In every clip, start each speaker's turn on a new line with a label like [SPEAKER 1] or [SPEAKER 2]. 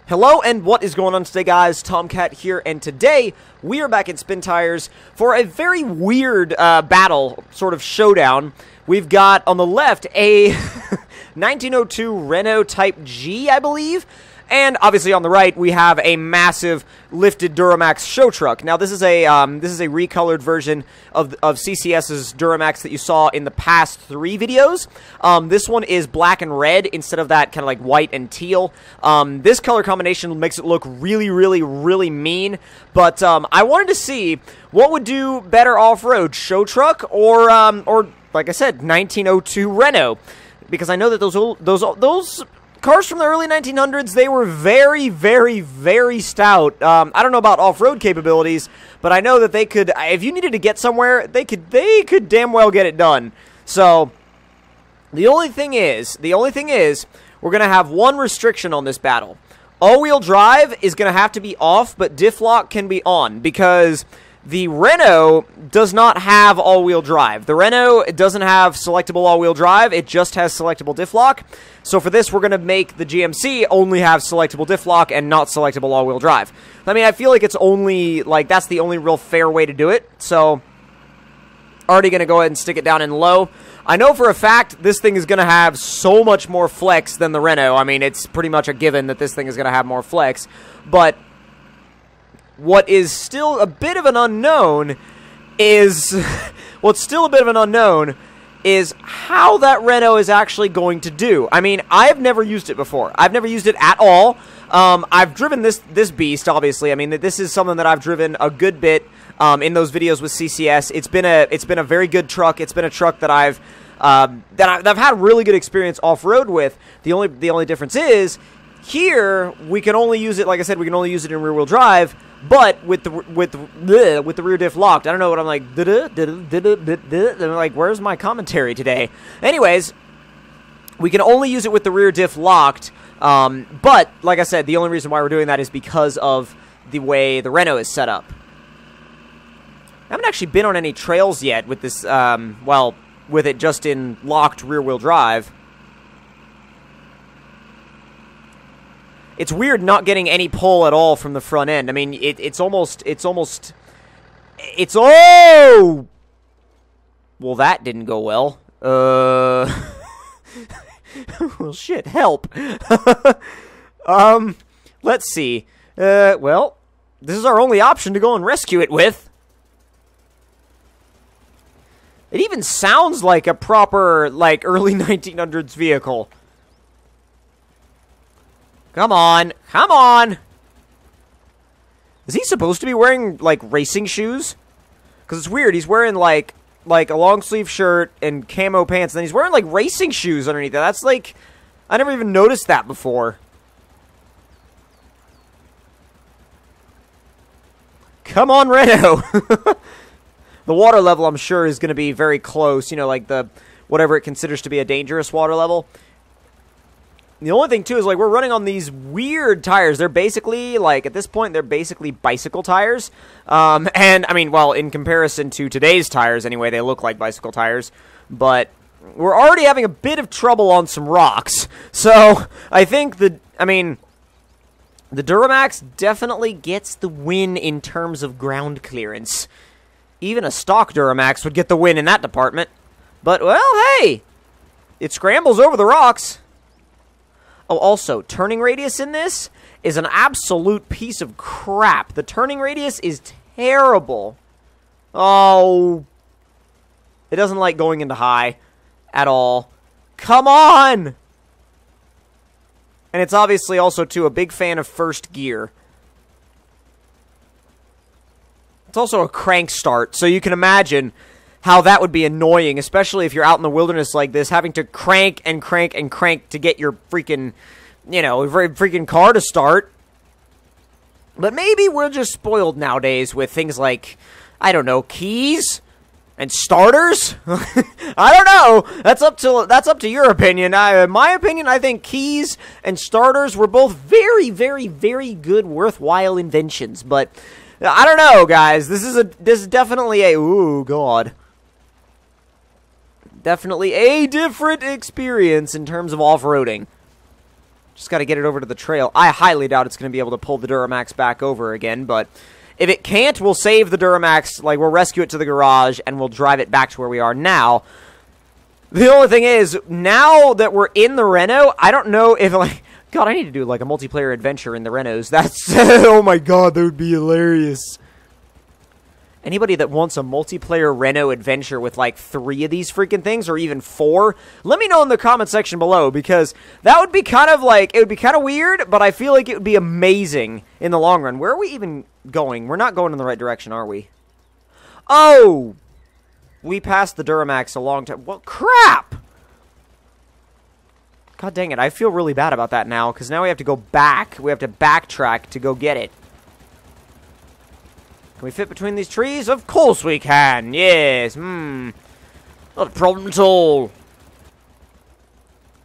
[SPEAKER 1] Hello and what is going on today, guys? Tomcat here, and today we are back at Spin Tires for a very weird battle, sort of showdown. We've got on the left a 1902 Renault Type G, I believe, and obviously on the right we have a massive lifted Duramax show truck. Now this is a recolored version of CCS's Duramax that you saw in the past 3 videos. This one is black and red instead of that kind of like white and teal. This color combination makes it look really mean, but I wanted to see what would do better off-road, show truck or like I said, 1902 Renault, because I know that those cars from the early 1900s, they were very stout. I don't know about off-road capabilities, but I know that they could, if you needed to get somewhere, they could damn well get it done. So the only thing is, we're going to have one restriction on this battle. All-wheel drive is going to have to be off, but diff lock can be on, because the Renault does not have all-wheel drive. The Renault doesn't have selectable all-wheel drive. It just has selectable diff lock. So for this, we're going to make the GMC only have selectable diff lock and not selectable all-wheel drive. I mean, I feel like it's only, like, that's the only real fair way to do it. So, already going to go ahead and stick it down in low. I know for a fact this thing is going to have so much more flex than the Renault. I mean, it's pretty much a given that this thing is going to have more flex. But what is still a bit of an unknown is how that Renault is actually going to do. I mean, I've never used it before. I've never used it at all. I've driven this beast, obviously. I mean, this is something that I've driven a good bit in those videos with CCS. It's been a very good truck. It's been a truck that I've had really good experience off-road with. The only difference is here we can only use it, like I said, we can only use it in rear-wheel drive. But with the rear diff locked, I don't know what I'm like. I'm like, where's my commentary today? Anyways, we can only use it with the rear diff locked. But like I said, the only reason why we're doing that is because of the way the Renault is set up. I haven't actually been on any trails yet with this. Well, with it just in locked rear-wheel drive. It's weird not getting any pull at all from the front end. I mean, it's oh! Well, that didn't go well. Well, shit, help. Let's see. Well, this is our only option to go and rescue it with. It even sounds like a proper, like, early 1900s vehicle. Come on. Come on. Is he supposed to be wearing, like, racing shoes? Because it's weird. He's wearing, like a long-sleeve shirt and camo pants, and then he's wearing, like, racing shoes underneath that. That's, like, I never even noticed that before. Come on, Renault. The water level, I'm sure, is going to be very close. You know, like the whatever it considers to be a dangerous water level. The only thing, too, is, like, we're running on these weird tires. They're basically, like, at this point, they're basically bicycle tires. And, I mean, well, in comparison to today's tires, anyway, they look like bicycle tires. But we're already having a bit of trouble on some rocks. So, I think the Duramax definitely gets the win in terms of ground clearance. Even a stock Duramax would get the win in that department. But, well, hey! It scrambles over the rocks. Oh, also, turning radius in this is an absolute piece of crap. The turning radius is terrible. Oh. It doesn't like going into high at all. Come on! And it's obviously also, too, a big fan of first gear. It's also a crank start, so you can imagine how that would be annoying, especially if you're out in the wilderness like this, having to crank and crank and crank to get your freaking, you know, freaking car to start. But maybe we're just spoiled nowadays with things like, I don't know, keys and starters. I don't know. That's up to your opinion. In my opinion, I think keys and starters were both very good, worthwhile inventions. But I don't know, guys. This is definitely a ooh god. Definitely a different experience in terms of off-roading. Just got to get it over to the trail. I highly doubt it's going to be able to pull the Duramax back over again, but if it can't, we'll save the Duramax, like, we'll rescue it to the garage, and we'll drive it back to where we are now. The only thing is, now that we're in the Renault, I don't know if, like, God, I need to do, like, a multiplayer adventure in the Renaults. That's, oh my God, that would be hilarious. Anybody that wants a multiplayer Renault adventure with, like, 3 of these freaking things, or even 4, let me know in the comment section below, because that would be kind of, like, it would be kind of weird, but I feel like it would be amazing in the long run. Where are we even going? We're not going in the right direction, are we? Oh! We passed the Duramax a long time. Well, crap! God dang it, I feel really bad about that now, because now we have to go back. We have to backtrack to go get it. Can we fit between these trees? Of course we can. Yes. Not a problem at all.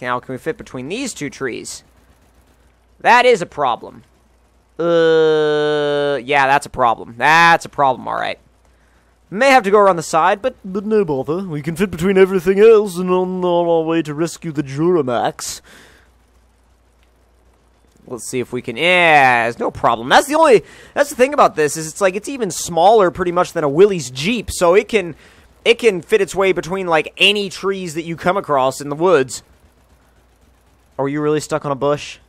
[SPEAKER 1] Now, can we fit between these 2 trees? That is a problem. Yeah, that's a problem. That's a problem, alright. May have to go around the side, but no bother. We can fit between everything else and on our way to rescue the Duramax. Let's see if we can... Yeah, it's no problem. That's the thing about this, is it's like, it's even smaller pretty much than a Willys Jeep, so it can fit its way between, like, any trees that you come across in the woods. Are you really stuck on a bush?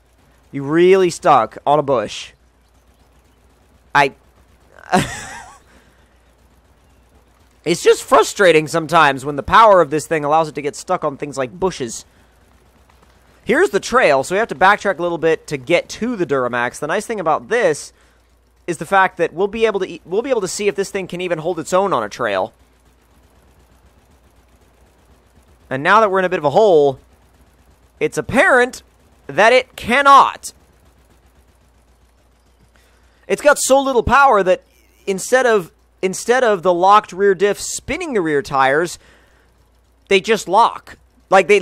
[SPEAKER 1] You really stuck on a bush. It's just frustrating sometimes when the power of this thing allows it to get stuck on things like bushes. Here's the trail, so we have to backtrack a little bit to get to the Duramax. The nice thing about this is the fact that we'll be able to see if this thing can even hold its own on a trail. And now that we're in a bit of a hole, it's apparent that it cannot. It's got so little power that instead of the locked rear diff spinning the rear tires, they just lock. Like, they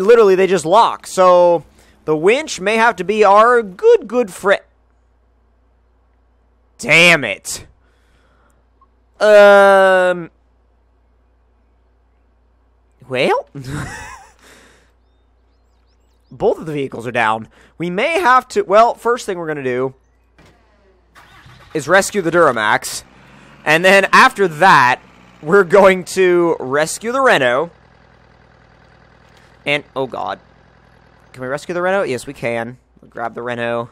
[SPEAKER 1] just lock. So the winch may have to be our good friend. Damn it. Well. Both of the vehicles are down. We may have to... Well, first thing we're going to do is rescue the Duramax. And then after that, we're going to rescue the Renault. And, oh God. Can we rescue the Renault? Yes, we can. We'll grab the Renault.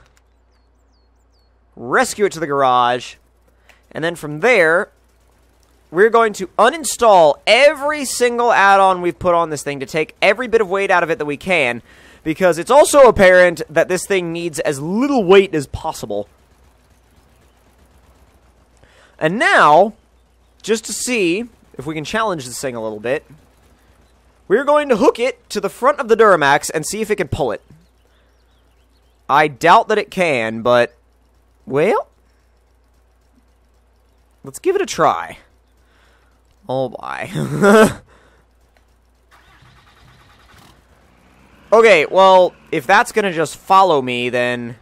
[SPEAKER 1] Rescue it to the garage. And then from there, we're going to uninstall every single add-on we've put on this thing to take every bit of weight out of it that we can. Because it's also apparent that this thing needs as little weight as possible. And now, just to see if we can challenge this thing a little bit, we're going to hook it to the front of the Duramax and see if it can pull it. I doubt that it can, but, well, let's give it a try. Oh my. Okay, well, if that's gonna just follow me, then...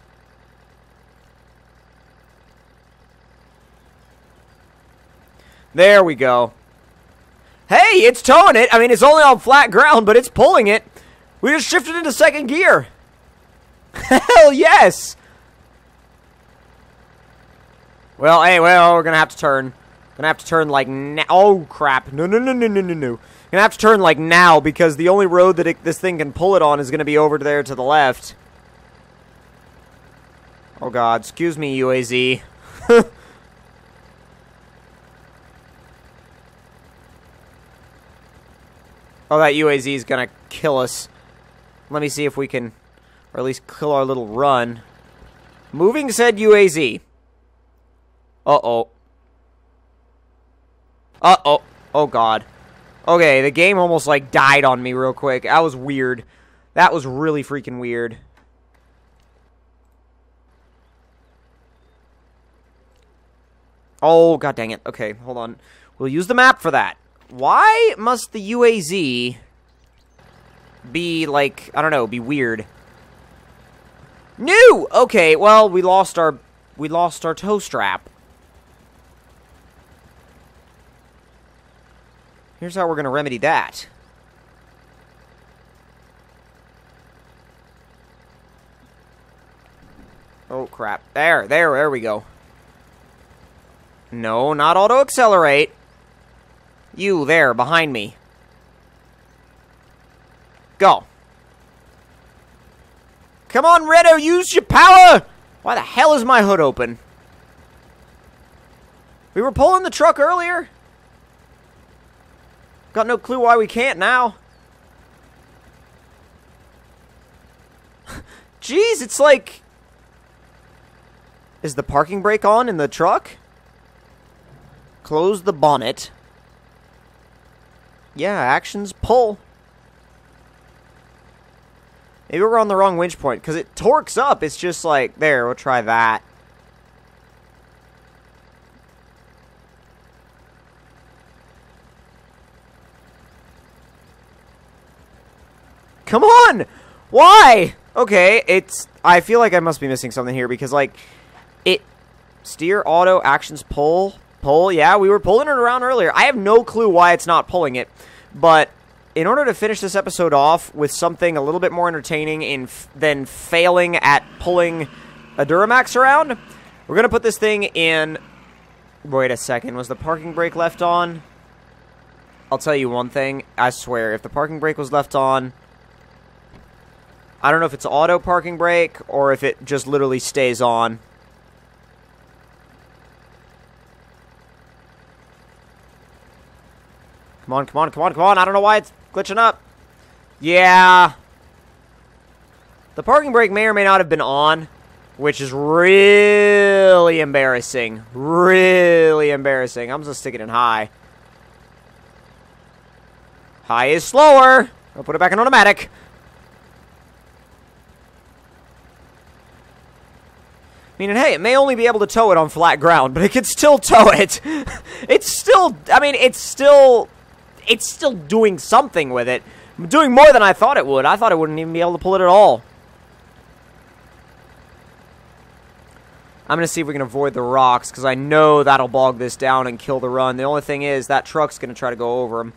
[SPEAKER 1] There we go. Hey, it's towing it. I mean, it's only on flat ground, but it's pulling it. We just shifted into second gear. Hell yes. Well, hey, well, we're gonna have to turn. Gonna have to turn like now. Oh, crap. No. Gonna have to turn like now, because the only road that this thing can pull it on is gonna be over there to the left. Oh, God. Excuse me, UAZ. Oh, that UAZ is gonna kill us. Let me see if we can, or at least kill our little run. Moving said UAZ. Uh-oh. Uh-oh. Oh, God. Okay, the game almost, like, died on me real quick. That was weird. That was really freaking weird. Oh, god dang it. Okay, hold on. We'll use the map for that. Why must the UAZ be, like, I don't know, be weird? No! Okay, well, we lost our tow strap. Here's how we're gonna remedy that. Oh, crap. There we go. No, not auto-accelerate. You, there, behind me. Go. Come on, Renault, use your power! Why the hell is my hood open? We were pulling the truck earlier. Got no clue why we can't now. Jeez, it's like... Is the parking brake on in the truck? Close the bonnet. Yeah, actions pull. Maybe we're on the wrong winch point, because it torques up. It's just like, there, we'll try that. Come on! Why? Okay, I feel like I must be missing something here, because, like, steer, auto, actions, pull, yeah, we were pulling it around earlier. I have no clue why it's not pulling it, but in order to finish this episode off with something a little bit more entertaining than failing at pulling a Duramax around, we're going to put this thing in... Wait a second, was the parking brake left on? I'll tell you one thing, I swear, if the parking brake was left on... I don't know if it's auto parking brake or if it just literally stays on. Come on, come on, come on, come on. I don't know why it's glitching up. Yeah. The parking brake may or may not have been on, which is really embarrassing. Really embarrassing. I'm just sticking it in high. High is slower. I'll put it back in automatic. Meaning, hey, it may only be able to tow it on flat ground, but it can still tow it. It's still, I mean, it's still doing something with it. Doing more than I thought it would. I thought it wouldn't even be able to pull it at all. I'm going to see if we can avoid the rocks, because I know that'll bog this down and kill the run. The only thing is, that truck's going to try to go over him.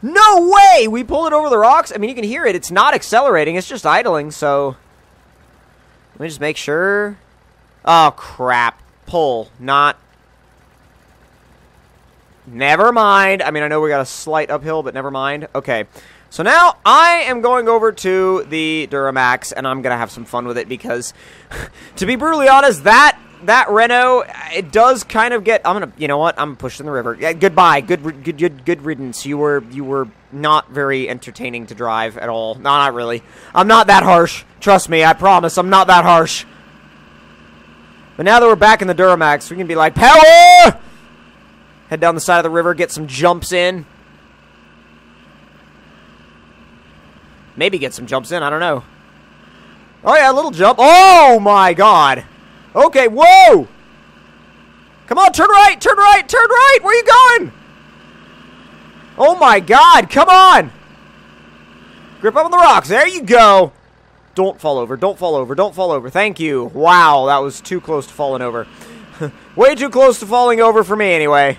[SPEAKER 1] No way! We pulled it over the rocks? I mean, you can hear it. It's not accelerating. It's just idling, so... Let me just make sure. Oh, crap. Pull. Not. Never mind. I mean, I know we got a slight uphill, but never mind. Okay. So now I am going over to the Duramax, and I'm going to have some fun with it because, to be brutally honest, that Renault, it does kind of get... I'm going to... You know what? I'm pushing the river. Yeah, goodbye. Good riddance. You were not very entertaining to drive at all. No, not really. I'm not that harsh. Trust me, I promise, I'm not that harsh. But now that we're back in the Duramax, we can be like, power! Head down the side of the river, get some jumps in. Maybe get some jumps in, I don't know. Oh yeah, a little jump. Oh my god. Okay, whoa! Come on, turn right, turn right, turn right! Where are you going? Oh my god, come on! Grip up on the rocks, there you go! Don't fall over, don't fall over, don't fall over. Thank you. Wow, that was too close to falling over. Way too close to falling over for me, anyway.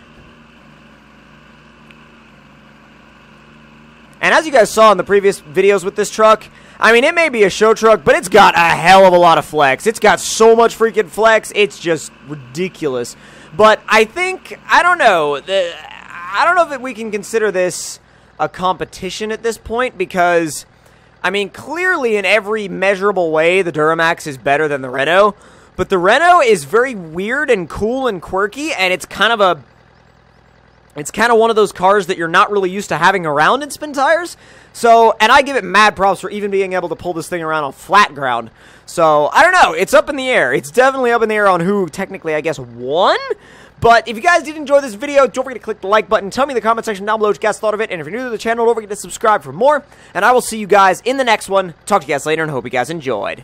[SPEAKER 1] And as you guys saw in the previous videos with this truck, I mean, it may be a show truck, but it's got a hell of a lot of flex. It's got so much freaking flex, it's just ridiculous. But I think, I don't know if we can consider this a competition at this point, because... I mean, clearly in every measurable way, the Duramax is better than the Renault. But the Renault is very weird and cool and quirky, and it's kind of one of those cars that you're not really used to having around in spin tires. So, and I give it mad props for even being able to pull this thing around on flat ground. So, I don't know. It's up in the air. It's definitely up in the air on who technically, I guess, won. But if you guys did enjoy this video, don't forget to click the like button. Tell me in the comment section down below what you guys thought of it. And if you're new to the channel, don't forget to subscribe for more. And I will see you guys in the next one. Talk to you guys later and hope you guys enjoyed.